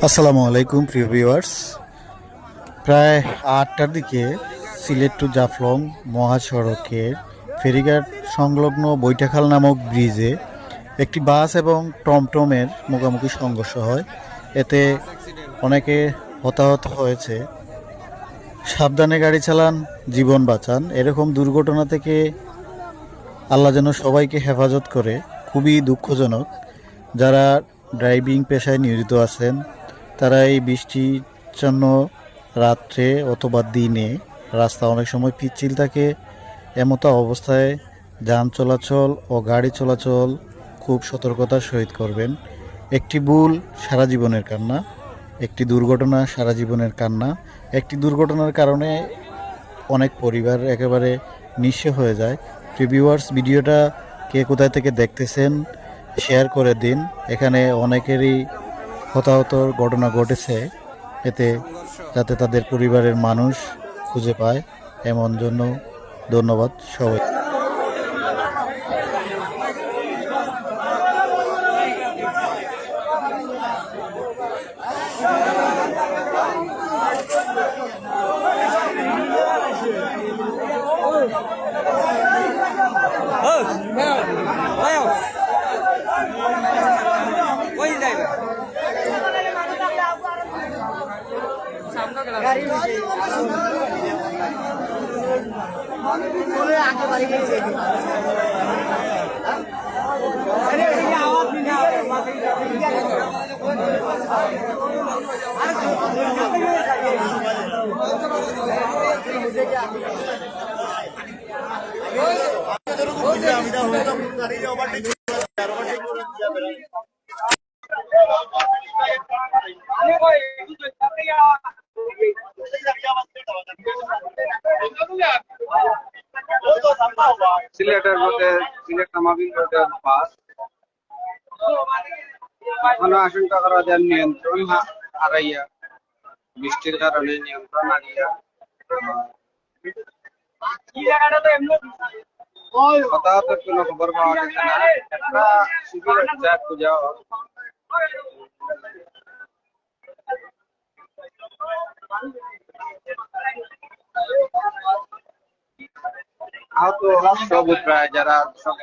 আসসালামু আলাইকুম প্রিয় ভিউয়ার্স। প্রায় 8টার দিকে সিলেট টু জাফলং মহাসড়কের ফেরিঘাট সংলগ্ন বৈঠাখাল নামক ব্রিজে একটি বাস এবং টমটমের মুখোমুখি সংঘর্ষ হয়। এতে অনেকে হতাহত হয়েছে। সাবধানে গাড়ি চালান, জীবন বাঁচান। এরকম দুর্ঘটনা থেকে আল্লাহ যেন সবাইকে হেফাজত করে। খুবই দুঃখজনক। যারা ড্রাইভিং পেশায় নিয়োজিত আছেন তারা এই বৃষ্টিচ্ছন্ন রাত্রে অথবা দিনে রাস্তা অনেক সময় পিচ্ছিল থাকে। এমতো অবস্থায় যান চলাচল ও গাড়ি চলাচল খুব সতর্কতার সহিত করবেন। একটি ভুল সারা জীবনের কান্না, একটি দুর্ঘটনা সারা জীবনের কান্না। একটি দুর্ঘটনার কারণে অনেক পরিবার একেবারে নিঃস্ব হয়ে যায়। ভিউয়ার্স, ভিডিওটা কে কোথায় থেকে দেখতেছেন শেয়ার করে দিন। এখানে অনেকেরই হতাহতর ঘটনা ঘটেছে, এতে যাতে তাদের পরিবারের মানুষ খুঁজে পায় এমন জন্য ধন্যবাদ সবাই। সিলেটের রোডে সিলেট নামাবি রোডের বাস এখনো আশঙ্কা করা যায় নিয়ন্ত্রণ হারাইয়া, বৃষ্টির কারণে নিয়ন্ত্রণ হারিয়া হতাহতের কোনো খবর পাওয়া যাচ্ছে না। একটা শিবিরের চাপ পূজা আহত সবুজ প্রায় যারা সব